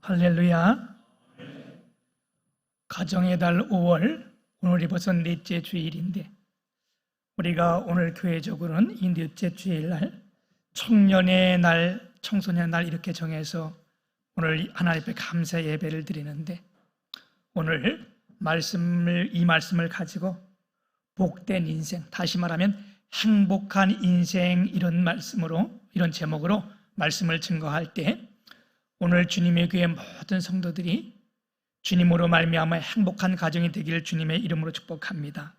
할렐루야. 가정의 달 5월, 오늘이 벌써 넷째 주일인데 우리가 오늘 교회적으로는 이 넷째 주일날 청년의 날, 청소년의 날 이렇게 정해서 오늘 하나님 앞에 감사 예배를 드리는데, 오늘 이 말씀을 가지고 복된 인생, 다시 말하면 행복한 인생, 이런 말씀으로, 이런 제목으로 말씀을 증거할 때, 오늘 주님의 교회 모든 성도들이 주님으로 말미암아 행복한 가정이 되기를 주님의 이름으로 축복합니다.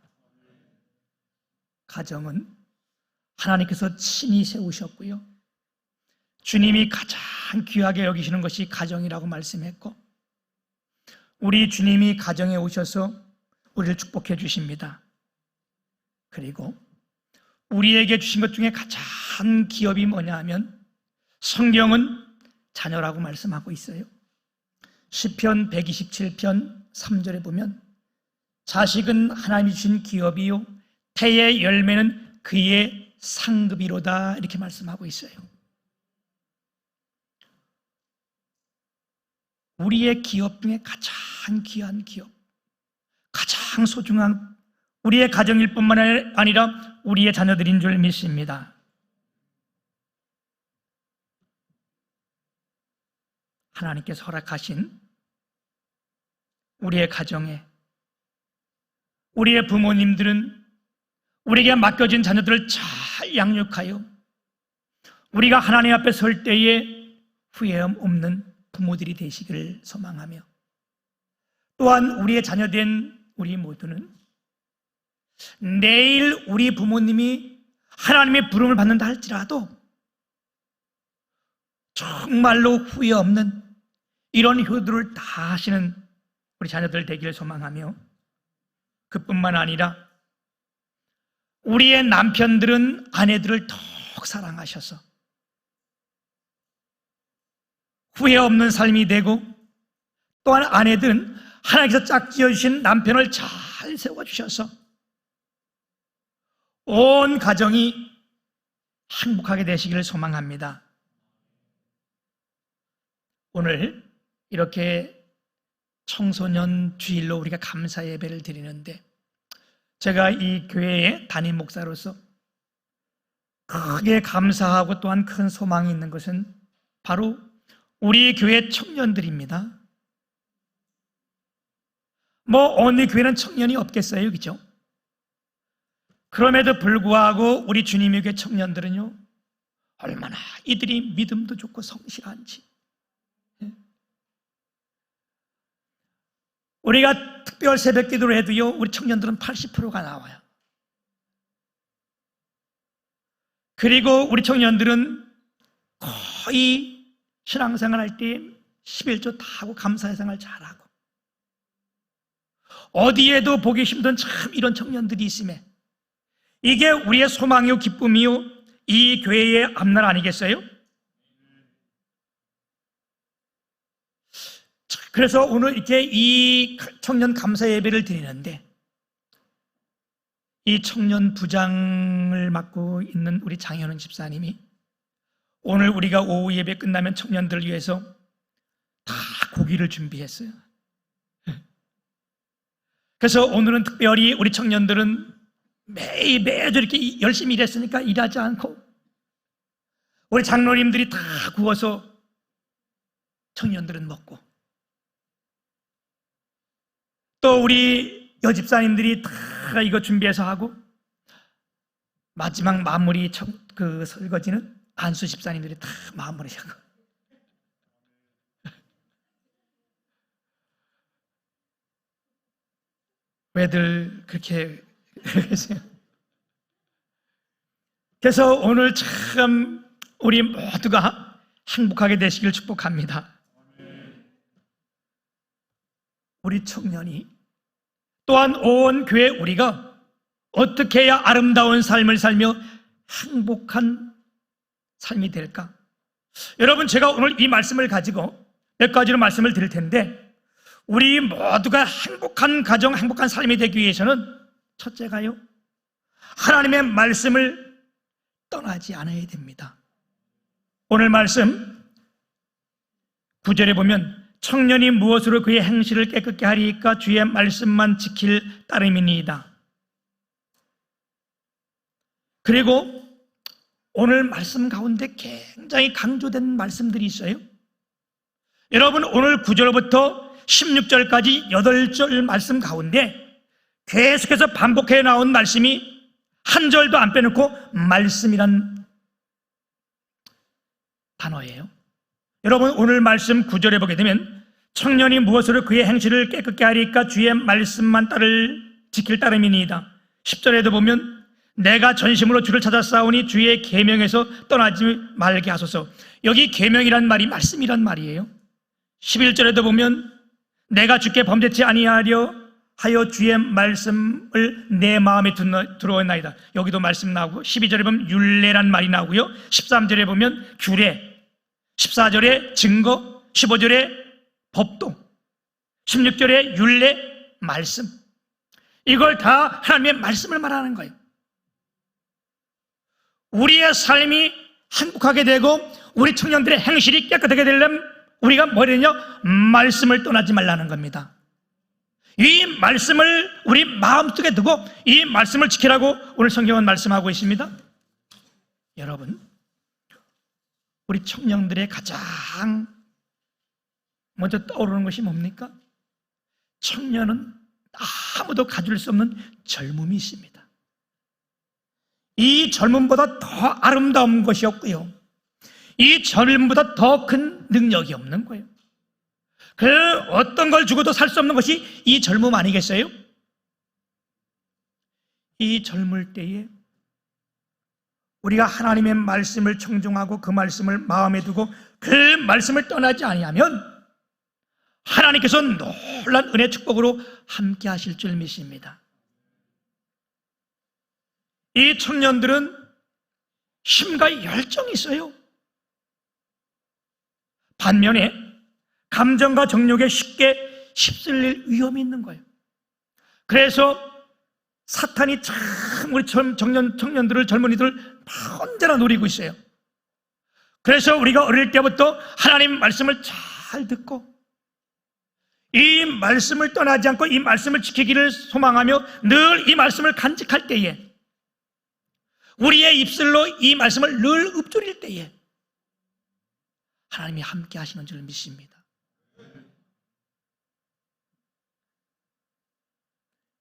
가정은 하나님께서 친히 세우셨고요, 주님이 가장 귀하게 여기시는 것이 가정이라고 말씀했고, 우리 주님이 가정에 오셔서 우리를 축복해 주십니다. 그리고 우리에게 주신 것 중에 가장 기업이 뭐냐 하면 성경은 자녀라고 말씀하고 있어요. 시편 127편 3절에 보면 자식은 하나님이 주신 기업이요 태의 열매는 그의 상급이로다, 이렇게 말씀하고 있어요. 우리의 기업 중에 가장 귀한 기업, 가장 소중한 우리의 가정일 뿐만 아니라 우리의 자녀들인 줄 믿습니다. 하나님께서 허락하신 우리의 가정에 우리의 부모님들은 우리에게 맡겨진 자녀들을 잘 양육하여 우리가 하나님 앞에 설 때에 후회함 없는 부모들이 되시기를 소망하며, 또한 우리의 자녀된 우리 모두는 내일 우리 부모님이 하나님의 부름을 받는다 할지라도 정말로 후회 없는 이런 효도를 다 하시는 우리 자녀들 되기를 소망하며, 그뿐만 아니라 우리의 남편들은 아내들을 더욱 사랑하셔서 후회 없는 삶이 되고, 또한 아내들은 하나님께서 짝지어 주신 남편을 잘 세워주셔서 온 가정이 행복하게 되시기를 소망합니다. 오늘 이렇게 청소년 주일로 우리가 감사 예배를 드리는데, 제가 이 교회의 담임 목사로서 크게 감사하고 또한 큰 소망이 있는 것은 바로 우리 교회 청년들입니다. 어느 교회는 청년이 없겠어요, 그죠? 그럼에도 불구하고 우리 주님의 교회 청년들은요, 얼마나 이들이 믿음도 좋고 성실한지. 우리가 특별 새벽 기도를 해도요, 우리 청년들은 80%가 나와요. 그리고 우리 청년들은 거의 신앙생활 할 때 11조 다 하고 감사생활 잘하고, 어디에도 보기 힘든 참 이런 청년들이 있음에 이게 우리의 소망이요 기쁨이요 이 교회의 앞날 아니겠어요? 그래서 오늘 이렇게 이 청년 감사 예배를 드리는데, 이 청년 부장을 맡고 있는 우리 장현은 집사님이 오늘 우리가 오후 예배 끝나면 청년들을 위해서 다 고기를 준비했어요. 그래서 오늘은 특별히 우리 청년들은 매주 이렇게 열심히 일했으니까 일하지 않고 우리 장로님들이 다 구워서 청년들은 먹고, 또 우리 여집사님들이 다 이거 준비해서 하고, 마지막 마무리 그 설거지는 안수 집사님들이 다 마무리하고. 왜들 그렇게 그러세요? 그래서 오늘 참 우리 모두가 행복하게 되시길 축복합니다. 우리 청년이, 또한 온 교회 우리가 어떻게 해야 아름다운 삶을 살며 행복한 삶이 될까? 여러분, 제가 오늘 이 말씀을 가지고 몇 가지로 말씀을 드릴 텐데, 우리 모두가 행복한 가정, 행복한 삶이 되기 위해서는 첫째가요, 하나님의 말씀을 떠나지 않아야 됩니다. 오늘 말씀 9절에 보면 청년이 무엇으로 그의 행실을 깨끗게 하리이까? 주의 말씀만 지킬 따름이니이다. 그리고 오늘 말씀 가운데 굉장히 강조된 말씀들이 있어요. 여러분, 오늘 9절부터 16절까지 8절 말씀 가운데 계속해서 반복해 나온 말씀이 한 절도 안 빼놓고 말씀이란 단어예요. 여러분, 오늘 말씀 9절에 보게 되면 청년이 무엇으로 그의 행실을 깨끗게 하리까? 주의 말씀만 지킬 따름이니이다. 10절에도 보면 내가 전심으로 주를 찾아 싸우니 주의 계명에서 떠나지 말게 하소서. 여기 계명이란 말이 말씀이란 말이에요. 11절에도 보면 내가 주께 범죄치 아니하려 하여 주의 말씀을 내 마음에 들어오나이다. 여기도 말씀 나오고, 12절에 보면 율례란 말이 나오고요, 13절에 보면 규례, 14절에 증거, 15절에 법도, 16절에 율례, 말씀. 이걸 다 하나님의 말씀을 말하는 거예요. 우리의 삶이 행복하게 되고 우리 청년들의 행실이 깨끗하게 되려면 우리가 뭐냐면요, 말씀을 떠나지 말라는 겁니다. 이 말씀을 우리 마음속에 두고 이 말씀을 지키라고 오늘 성경은 말씀하고 있습니다. 여러분, 우리 청년들의 가장 먼저 떠오르는 것이 뭡니까? 청년은 아무도 가질 수 없는 젊음이 있습니다. 이 젊음보다 더 아름다운 것이 없고요, 이 젊음보다 더 큰 능력이 없는 거예요. 그 어떤 걸 주고도 살 수 없는 것이 이 젊음 아니겠어요? 이 젊을 때에 우리가 하나님의 말씀을 청종하고 그 말씀을 마음에 두고 그 말씀을 떠나지 아니하면 하나님께서 놀라운 은혜 축복으로 함께 하실 줄 믿습니다. 이 청년들은 힘과 열정이 있어요. 반면에 감정과 정욕에 쉽게 휩쓸릴 위험이 있는 거예요. 그래서 사탄이 참 우리 청년들을, 젊은이들을 언제나 노리고 있어요. 그래서 우리가 어릴 때부터 하나님 말씀을 잘 듣고 이 말씀을 떠나지 않고 이 말씀을 지키기를 소망하며 늘 이 말씀을 간직할 때에, 우리의 입술로 이 말씀을 늘 읊조릴 때에 하나님이 함께 하시는 줄 믿습니다.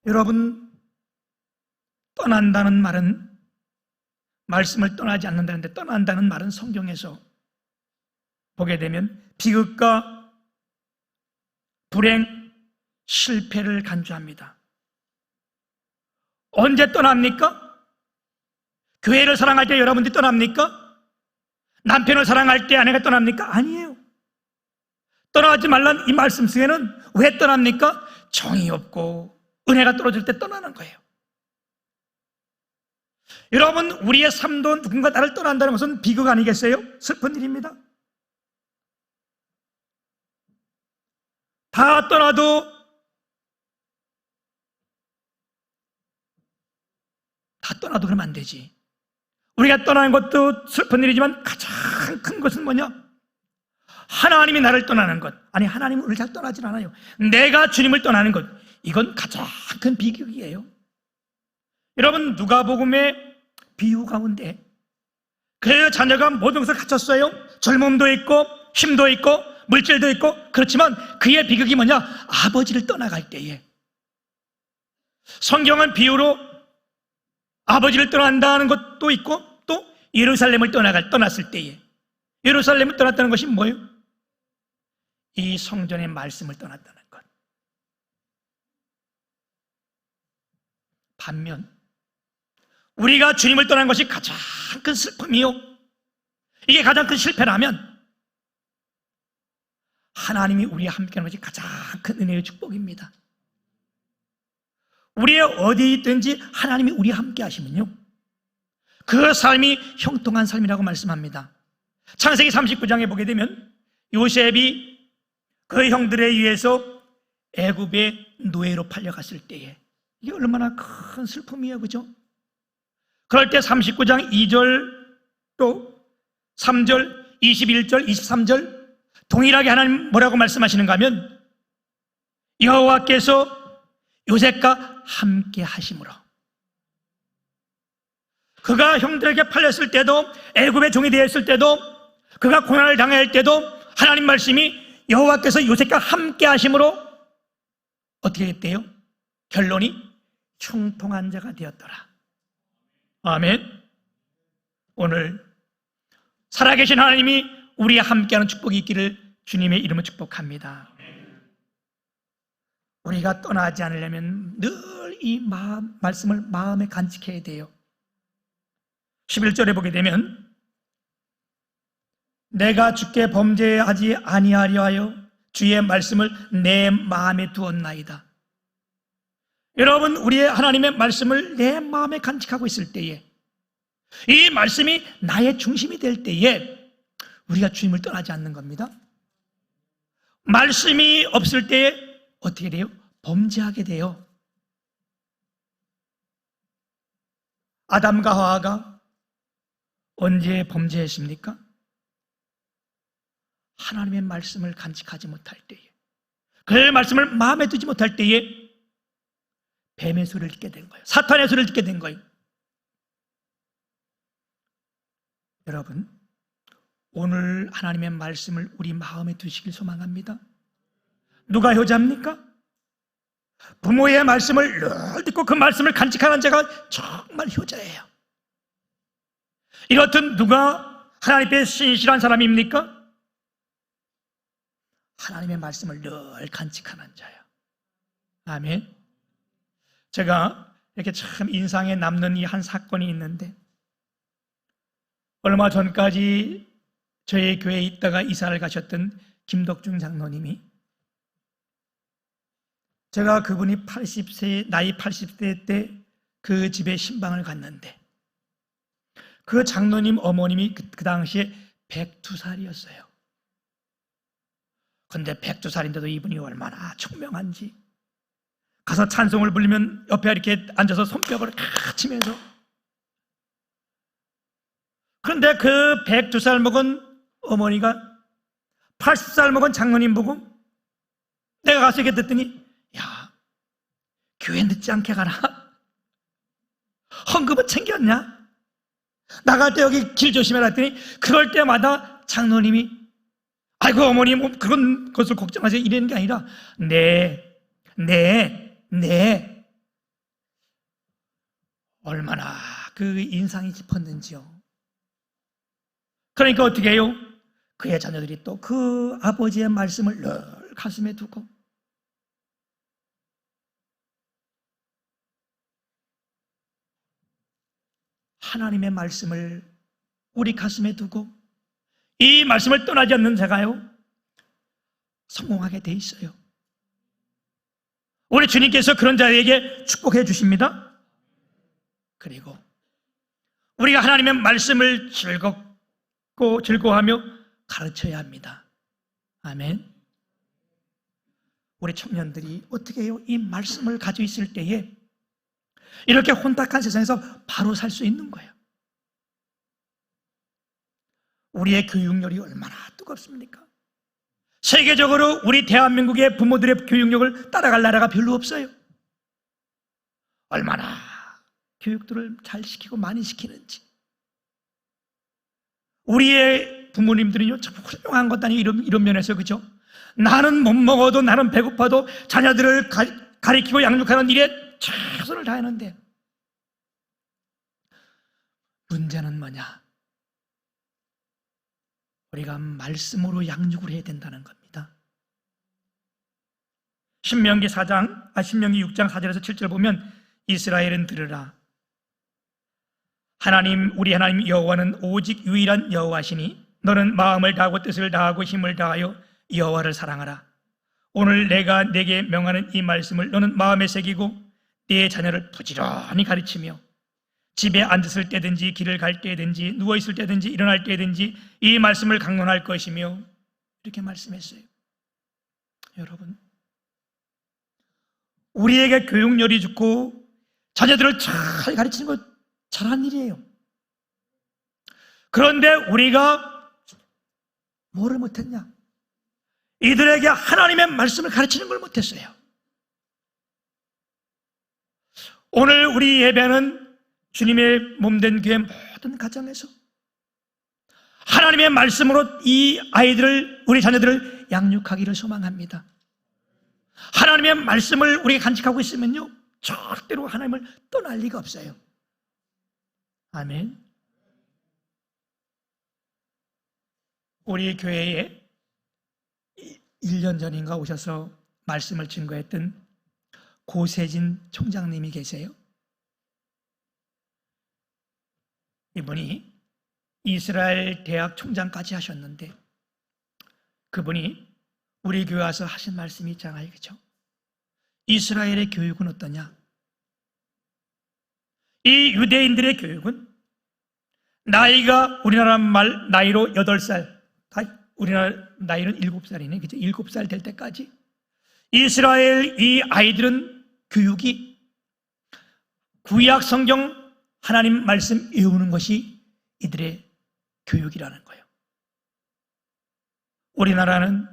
여러분, 떠난다는 말은, 말씀을 떠나지 않는다는데 떠난다는 말은 성경에서 보게 되면 비극과 불행, 실패를 간주합니다. 언제 떠납니까? 교회를 사랑할 때 여러분들이 떠납니까? 남편을 사랑할 때 아내가 떠납니까? 아니에요. 떠나지 말란 이 말씀 속에는 왜 떠납니까? 정이 없고 은혜가 떨어질 때 떠나는 거예요. 여러분, 우리의 삶도 누군가 나를 떠난다는 것은 비극 아니겠어요? 슬픈 일입니다. 다 떠나도 그러면 안 되지. 우리가 떠나는 것도 슬픈 일이지만 가장 큰 것은 뭐냐? 하나님이 나를 떠나는 것. 아니, 하나님은 우리를 잘 떠나질 않아요. 내가 주님을 떠나는 것. 이건 가장 큰 비극이에요. 여러분, 누가복음의 비유 가운데 그 자녀가 모든 것을 갖췄어요. 젊음도 있고 힘도 있고 물질도 있고. 그렇지만 그의 비극이 뭐냐? 아버지를 떠나갈 때에. 성경은 비유로 아버지를 떠난다는 것도 있고 또 예루살렘을 떠났을 때에. 예루살렘을 떠났다는 것이 뭐예요? 이 성전의 말씀을 떠났다는 것. 반면 우리가 주님을 떠난 것이 가장 큰 슬픔이요, 이게 가장 큰 실패라면 하나님이 우리와 함께하는 것이 가장 큰 은혜의 축복입니다. 우리의 어디에 있든지 하나님이 우리와 함께 하시면요, 그 삶이 형통한 삶이라고 말씀합니다. 창세기 39장에 보게 되면 요셉이 그 형들에 의해서 애굽의 노예로 팔려갔을 때에 이게 얼마나 큰 슬픔이에요, 그죠? 그럴 때 39장 2절 또 3절, 21절, 23절 동일하게 하나님 뭐라고 말씀하시는가 하면 여호와께서 요셉과 함께 하심으로, 그가 형들에게 팔렸을 때도, 애굽의 종이 되었을 때도, 그가 고난을 당할 때도 하나님 말씀이 여호와께서 요셉과 함께 하심으로 어떻게 했대요? 결론이 형통한 자가 되었더라. 아멘. 오늘 살아계신 하나님이 우리와 함께하는 축복이 있기를 주님의 이름으로 축복합니다. 우리가 떠나지 않으려면 늘 이 말씀을 마음에 간직해야 돼요. 11절에 보게 되면 내가 주께 범죄하지 아니하려 하여 주의 말씀을 내 마음에 두었나이다. 여러분, 우리의 하나님의 말씀을 내 마음에 간직하고 있을 때에, 이 말씀이 나의 중심이 될 때에 우리가 주님을 떠나지 않는 겁니다. 말씀이 없을 때에 어떻게 돼요? 범죄하게 돼요. 아담과 하와가 언제 범죄했습니까? 하나님의 말씀을 간직하지 못할 때에, 그 말씀을 마음에 두지 못할 때에 뱀의 소리를 듣게 된 거예요. 사탄의 소리를 듣게 된 거예요. 여러분, 오늘 하나님의 말씀을 우리 마음에 두시길 소망합니다. 누가 효자입니까? 부모의 말씀을 늘 듣고 그 말씀을 간직하는 자가 정말 효자예요. 이렇듯 누가 하나님 앞에 신실한 사람입니까? 하나님의 말씀을 늘 간직하는 자예요. 아멘. 제가 이렇게 참 인상에 남는 이 한 사건이 있는데, 얼마 전까지 저희 교회에 있다가 이사를 가셨던 김덕중 장로님이, 제가 그분이 80세, 나이 80세 때 그 집에 신방을 갔는데, 그 장로님 어머님이 그 당시에 102살이었어요. 근데 102살인데도 이분이 얼마나 총명한지, 가서 찬송을 부르면 옆에 이렇게 앉아서 손뼉을 치면서, 그런데 그 102살 먹은 어머니가 80살 먹은 장로님 보고, 내가 가서 이렇게 듣더니, 야, 교회 늦지 않게 가라. 헌금은 챙겼냐? 나갈 때 여기 길 조심해라 했더니, 그럴 때마다 장로님이, 아이고 어머니 뭐 그런 것을 걱정하세요, 이러는 게 아니라 네. 얼마나 그 인상이 깊었는지요. 그러니까 어떻게 해요? 그의 자녀들이 또 그 아버지의 말씀을 늘 가슴에 두고, 하나님의 말씀을 우리 가슴에 두고 이 말씀을 떠나지 않는 자가요, 성공하게 돼 있어요. 우리 주님께서 그런 자에게 축복해 주십니다. 그리고 우리가 하나님의 말씀을 즐거워하며 가르쳐야 합니다. 아멘. 우리 청년들이 어떻게 해요? 이 말씀을 가지고 있을 때에 이렇게 혼탁한 세상에서 바로 살 수 있는 거예요. 우리의 교육열이 얼마나 뜨겁습니까? 세계적으로 우리 대한민국의 부모들의 교육력을 따라갈 나라가 별로 없어요. 얼마나 교육들을 잘 시키고 많이 시키는지. 우리의 부모님들은요, 참 훌륭한 것 아니에요. 이런 면에서, 그죠? 나는 못 먹어도, 나는 배고파도 자녀들을 가리키고 양육하는 일에 최선을 다하는데, 문제는 뭐냐? 우리가 말씀으로 양육을 해야 된다는 겁니다. 신명기 6장 4절에서 7절 보면, 이스라엘은 들으라. 우리 하나님 여호와는 오직 유일한 여호와시니 너는 마음을 다하고 뜻을 다하고 힘을 다하여 여호와를 사랑하라. 오늘 내가 네게 명하는 이 말씀을 너는 마음에 새기고 네 자녀를 부지런히 가르치며 집에 앉았을 때든지 길을 갈 때든지 누워있을 때든지 일어날 때든지 이 말씀을 강론할 것이며, 이렇게 말씀했어요. 여러분, 우리에게 교육열이 좋고 자녀들을 잘 가르치는 것 잘한 일이에요. 그런데 우리가 뭐를 못했냐? 이들에게 하나님의 말씀을 가르치는 걸 못했어요. 오늘 우리 예배는 주님의 몸된 교회 모든 가정에서 하나님의 말씀으로 이 아이들을, 우리 자녀들을 양육하기를 소망합니다. 하나님의 말씀을 우리가 간직하고 있으면요, 절대로 하나님을 떠날 리가 없어요. 아멘. 우리 교회에 1년 전인가 오셔서 말씀을 증거했던 고세진 총장님이 계세요. 이분이 이스라엘 대학 총장까지 하셨는데 그분이 우리 교회 와서 하신 말씀이 있잖아요. 그렇죠? 이스라엘의 교육은 어떠냐? 이 유대인들의 교육은 나이가 우리나라 말 나이로 8살, 우리나라 나이는 7살이네. 그죠? 7살 될 때까지 이스라엘 이 아이들은 교육이 구약 성경 하나님 말씀 외우는 것이 이들의 교육이라는 거예요. 우리나라는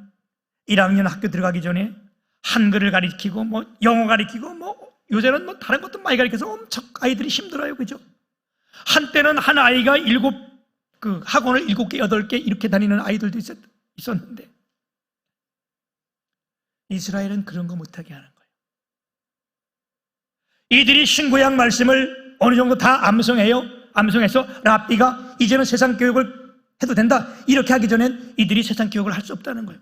1학년 학교 들어가기 전에 한글을 가르치고 영어 가르치고 요새는 다른 것도 많이 가르쳐서 엄청 아이들이 힘들어요. 그죠? 한때는 한 아이가 학원을 7개, 8개 이렇게 다니는 아이들도 있었는데 이스라엘은 그런 거 못하게 하는 거예요. 이들이 신구약 말씀을 어느 정도 다 암송해서 랍비가 이제는 세상 교육을 해도 된다 이렇게 하기 전엔 이들이 세상 교육을 할 수 없다는 거예요.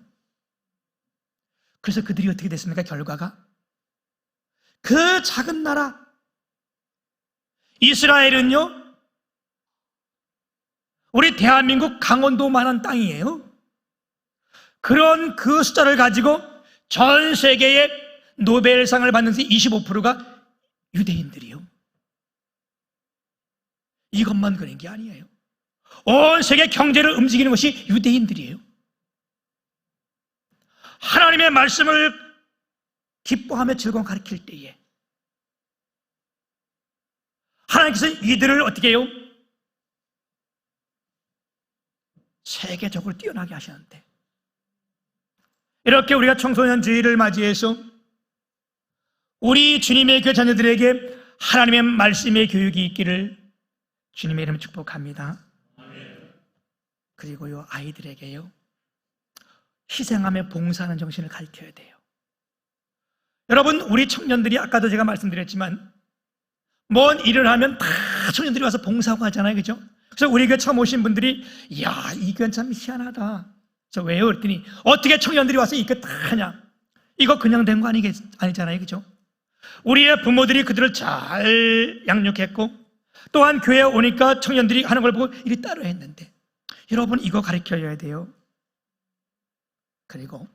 그래서 그들이 어떻게 됐습니까? 결과가 그 작은 나라 이스라엘은요, 우리 대한민국 강원도만한 땅이에요. 그런 그 숫자를 가지고 전 세계의 노벨상을 받는 25%가 유대인들이요. 이것만 그런 게 아니에요. 온 세계 경제를 움직이는 것이 유대인들이에요. 하나님의 말씀을 기뻐하며 즐거워 가르칠 때에 하나님께서 이들을 어떻게 해요? 세계적으로 뛰어나게 하시는데 이렇게 우리가 청소년 주일을 맞이해서 우리 주님의 교회 자녀들에게 하나님의 말씀의 교육이 있기를 주님의 이름으로 축복합니다. 그리고요, 아이들에게요, 희생하며 봉사하는 정신을 가르쳐야 돼요. 여러분, 우리 청년들이 아까도 제가 말씀드렸지만 뭔 일을 하면 다 청년들이 와서 봉사하고 하잖아요. 그죠? 그래서 우리 교회 처음 오신 분들이 이야, 이 교회는 참 희한하다. 저 왜요? 그랬더니 어떻게 청년들이 와서 이거 다 하냐? 이거 그냥 된 거 아니잖아요. 그죠? 우리의 부모들이 그들을 잘 양육했고 또한 교회에 오니까 청년들이 하는 걸 보고 이리 따라 했는데 여러분, 이거 가르쳐야 돼요. 그리고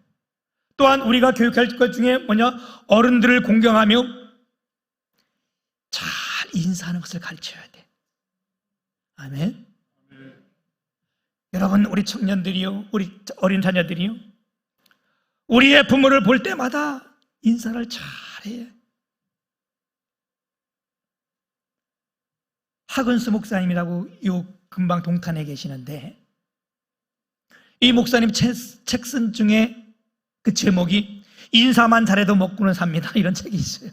또한 우리가 교육할 것 중에 어른들을 공경하며 잘 인사하는 것을 가르쳐야 돼. 아멘. 여러분, 우리 청년들이요, 우리 어린 자녀들이요, 우리의 부모를 볼 때마다 인사를 잘해. 하근수 목사님이라고 요 금방 동탄에 계시는데 이 목사님 책 쓴 중에 그 제목이 인사만 잘해도 먹고는 삽니다 이런 책이 있어요.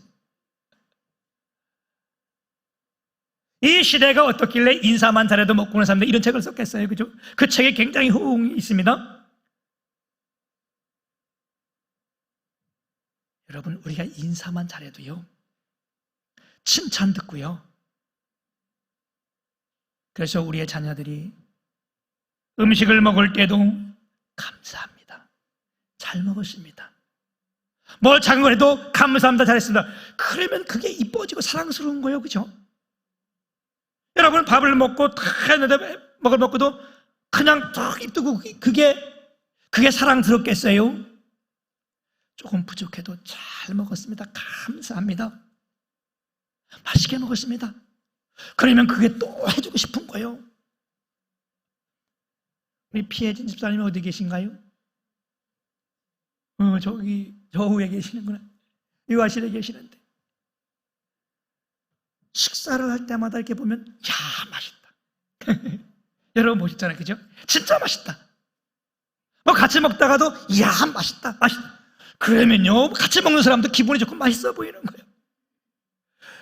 이 시대가 어떻길래 인사만 잘해도 먹고는 삽니다 이런 책을 썼겠어요. 그죠? 그 책에 굉장히 호응이 있습니다. 여러분, 우리가 인사만 잘해도요, 칭찬 듣고요, 그래서 우리의 자녀들이 음식을 먹을 때도 감사합니다, 잘 먹었습니다, 뭘 작은 걸 해도 감사합니다, 잘했습니다, 그러면 그게 이뻐지고 사랑스러운 거예요. 그죠? 여러분, 밥을 먹고 다 했는데 먹을 먹고도 그냥 탁 입 뜨고 그게 사랑스럽겠어요? 조금 부족해도 잘 먹었습니다, 감사합니다, 맛있게 먹었습니다, 그러면 그게 또 해주고 싶은 거예요. 우리 피혜진 집사님이 어디 계신가요? 저기 저 후에 계시는구나. 유아실에 계시는데 식사를 할 때마다 이렇게 보면 맛있다. 여러분 보셨잖아요. 그죠? 진짜 맛있다. 같이 먹다가도 이야 맛있다 맛있다 그러면요 같이 먹는 사람도 기분이 좋고 맛있어 보이는 거예요.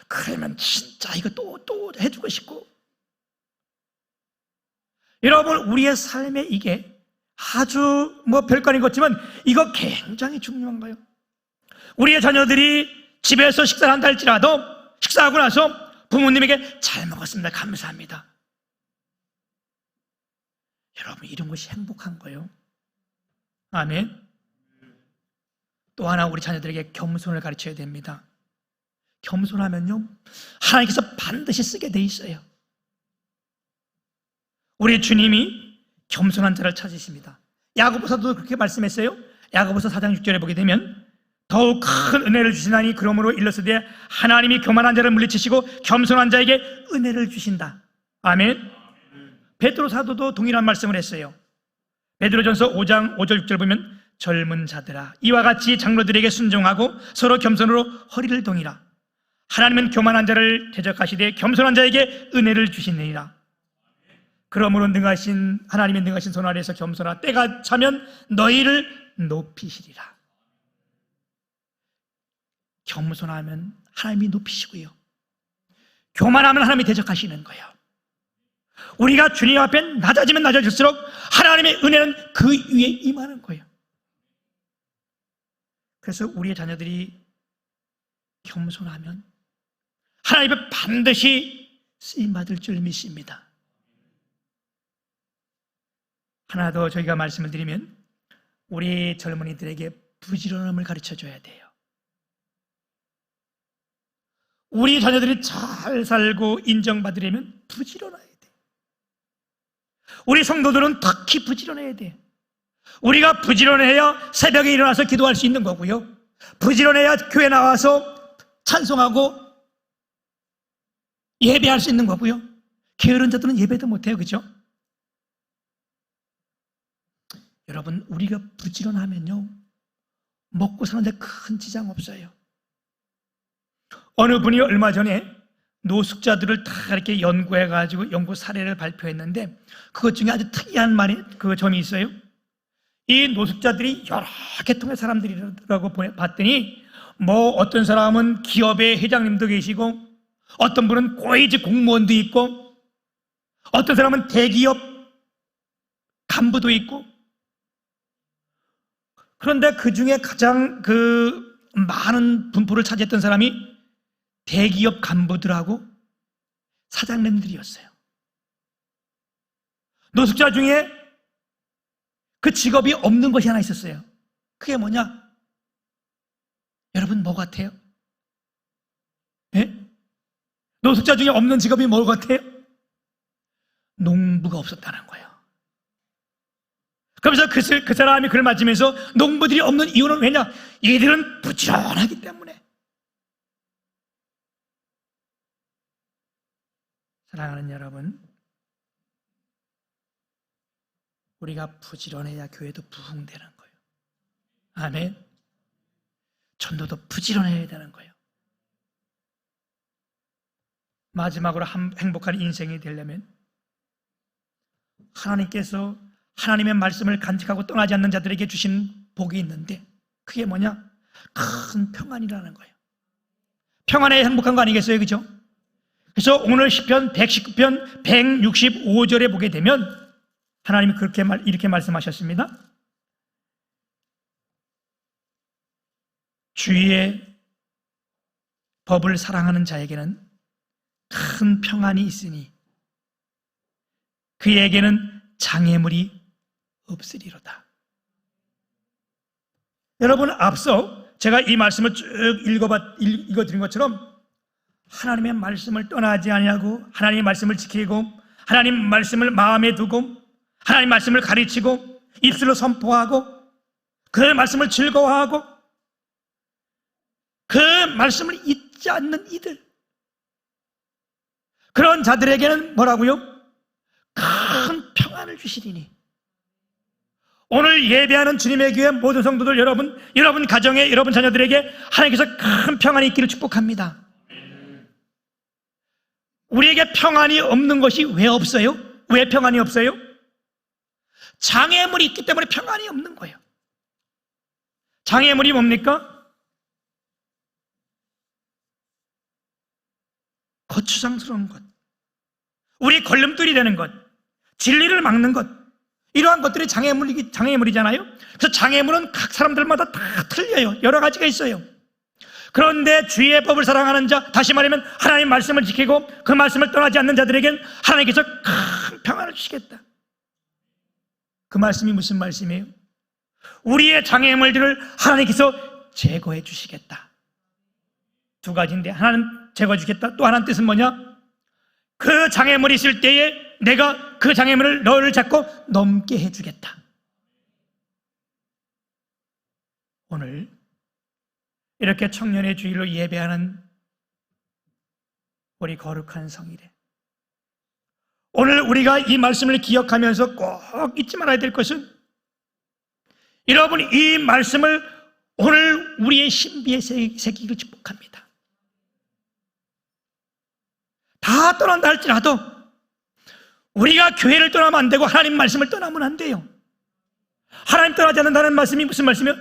그러면 진짜 이거 또 해주고 싶고. 여러분 우리의 삶에 이게 아주 별거 아닌 것 같지만 이거 굉장히 중요한 거예요. 우리의 자녀들이 집에서 식사를 한다 할지라도 식사하고 나서 부모님에게 잘 먹었습니다 감사합니다. 여러분 이런 것이 행복한 거예요. 아멘. 또 하나 우리 자녀들에게 겸손을 가르쳐야 됩니다. 겸손하면요 하나님께서 반드시 쓰게 돼 있어요. 우리 주님이 겸손한 자를 찾으십니다. 야고보서도 그렇게 말씀했어요. 야고보서 4장 6절에 보게 되면 더욱 큰 은혜를 주시나니 그러므로 일러스되 하나님이 교만한 자를 물리치시고 겸손한 자에게 은혜를 주신다. 아멘. 베드로 사도도 동일한 말씀을 했어요. 베드로전서 5장 5절 6절 보면 젊은 자들아 이와 같이 장로들에게 순종하고 서로 겸손으로 허리를 동이라. 하나님은 교만한 자를 대적하시되 겸손한 자에게 은혜를 주시느니라. 그러므로 하나님의 능하신 손 아래에서 겸손하라. 때가 차면 너희를 높이시리라. 겸손하면 하나님이 높이시고요 교만하면 하나님이 대적하시는 거예요. 우리가 주님 앞에 낮아지면 낮아질수록 하나님의 은혜는 그 위에 임하는 거예요. 그래서 우리의 자녀들이 겸손하면 하나님의 반드시 쓰임받을 줄 믿습니다. 하나 더 저희가 말씀을 드리면 우리 젊은이들에게 부지런함을 가르쳐줘야 돼요. 우리 자녀들이 잘 살고 인정받으려면 부지런해야 돼. 우리 성도들은 특히 부지런해야 돼. 우리가 부지런해야 새벽에 일어나서 기도할 수 있는 거고요 부지런해야 교회 나와서 찬송하고 예배할 수 있는 거고요 게으른 자들은 예배도 못해요. 그죠? 여러분 우리가 부지런하면요 먹고 사는데 큰 지장 없어요. 어느 분이 얼마 전에 노숙자들을 다 이렇게 연구해가지고 연구 사례를 발표했는데 그것 중에 아주 특이한 점이 있어요. 이 노숙자들이 여러 계통의 사람들이라고 봤더니 어떤 사람은 기업의 회장님도 계시고 어떤 분은 고위직 공무원도 있고 어떤 사람은 대기업 간부도 있고 그런데 그 중에 가장 많은 분포를 차지했던 사람이 대기업 간부들하고 사장님들이었어요. 노숙자 중에 그 직업이 없는 것이 하나 있었어요. 그게 뭐냐? 여러분 뭐 같아요? 예? 노숙자 중에 없는 직업이 뭐 같아요? 농부가 없었다는 거예요. 그러면서 그 사람이 그걸 맞으면서 농부들이 없는 이유는 왜냐? 이들은 부지런하기 때문에. 사랑하는 여러분, 우리가 부지런해야 교회도 부흥되는 거예요. 아멘. 전도도 부지런해야 되는 거예요. 마지막으로 행복한 인생이 되려면 하나님께서 하나님의 말씀을 간직하고 떠나지 않는 자들에게 주신 복이 있는데 그게 뭐냐? 큰 평안이라는 거예요. 평안에 행복한 거 아니겠어요? 그죠? 그래서 오늘 시편 119편 165절에 보게 되면 하나님이 이렇게 말씀하셨습니다. 주의 법을 사랑하는 자에게는 큰 평안이 있으니 그에게는 장애물이 없으리로다. 여러분, 앞서 제가 이 말씀을 쭉 읽어드린 것처럼 하나님의 말씀을 떠나지 아니하고 하나님의 말씀을 지키고 하나님 말씀을 마음에 두고 하나님 말씀을 가르치고 입술로 선포하고 그 말씀을 즐거워하고 그 말씀을 잊지 않는 이들, 그런 자들에게는 뭐라고요? 큰 평안을 주시리니. 오늘 예배하는 주님의 교회 모든 성도들 여러분 가정에 여러분 자녀들에게 하나님께서 큰 평안이 있기를 축복합니다. 우리에게 평안이 없는 것이 왜 없어요? 왜 평안이 없어요? 장애물이 있기 때문에 평안이 없는 거예요. 장애물이 뭡니까? 거추장스러운 것, 우리 걸림돌이 되는 것, 진리를 막는 것, 이러한 것들이 장애물이잖아요. 그래서 장애물은 각 사람들마다 다 틀려요. 여러 가지가 있어요. 그런데 주의 법을 사랑하는 자, 다시 말하면 하나님 말씀을 지키고 그 말씀을 떠나지 않는 자들에겐 하나님께서 큰 평안을 주시겠다. 그 말씀이 무슨 말씀이에요? 우리의 장애물들을 하나님께서 제거해 주시겠다. 두 가지인데, 하나는 제거해 주겠다, 또 하나는 뜻은 뭐냐? 그 장애물이 있을 때에 내가 그 장애물을 너를 잡고 넘게 해주겠다. 오늘 이렇게 청년의 주일로 예배하는 우리 거룩한 성일에, 오늘 우리가 이 말씀을 기억하면서 꼭 잊지 말아야 될 것은, 여러분, 이 말씀을 오늘 우리의 신비에 새기기를 축복합니다. 다 떠난다 할지라도 우리가 교회를 떠나면 안 되고 하나님 말씀을 떠나면 안 돼요. 하나님 떠나지 않는다는 말씀이 무슨 말씀이에요?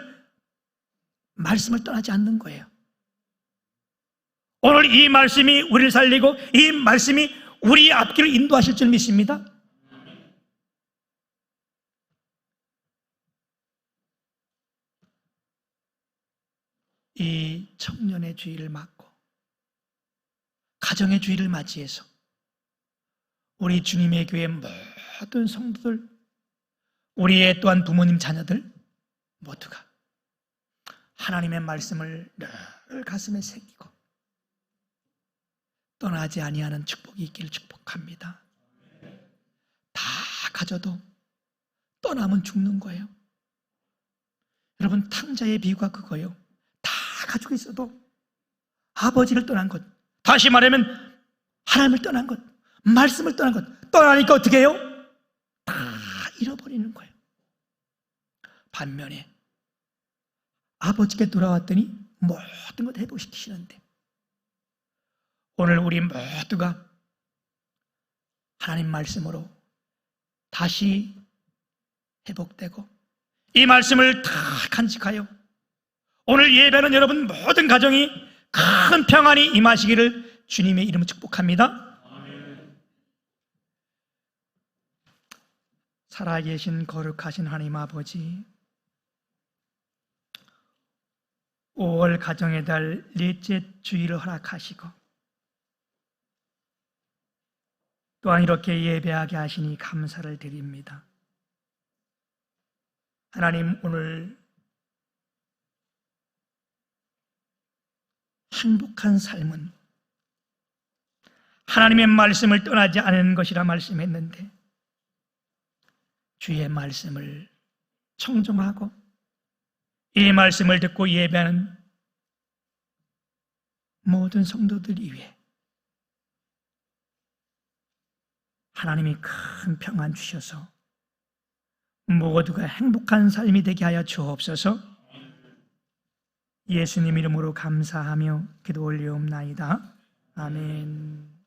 말씀을 떠나지 않는 거예요. 오늘 이 말씀이 우리를 살리고 이 말씀이 우리 앞길을 인도하실 줄 믿습니다. 이 청년의 주일을 맞고 가정의 주일을 맞이해서 우리 주님의 교회 모든 성도들, 우리의 또한 부모님 자녀들 모두가 하나님의 말씀을 늘 가슴에 새기고 떠나지 아니하는 축복이 있기를 축복합니다. 다 가져도 떠나면 죽는 거예요. 여러분, 탕자의 비유가 그거예요. 다 가지고 있어도 아버지를 떠난 것, 다시 말하면 하나님을 떠난 것, 말씀을 떠난 것, 떠나니까 어떻게 해요? 다 잃어버리는 거예요. 반면에 아버지께 돌아왔더니 모든 것 회복시키시는데, 오늘 우리 모두가 하나님 말씀으로 다시 회복되고 이 말씀을 다 간직하여 오늘 예배는 여러분 모든 가정이 큰 평안이 임하시기를 주님의 이름으로 축복합니다. 아멘. 살아계신 거룩하신 하나님 아버지, 5월 가정의 달 넷째 주일을 허락하시고 또한 이렇게 예배하게 하시니 감사를 드립니다. 하나님, 오늘 행복한 삶은 하나님의 말씀을 떠나지 않는 것이라 말씀했는데, 주의 말씀을 청종하고 이 말씀을 듣고 예배하는 모든 성도들 위해 하나님이 큰 평안 주셔서 모두가 행복한 삶이 되게 하여 주옵소서. 예수님 이름으로 감사하며 기도 올리옵나이다. 아멘.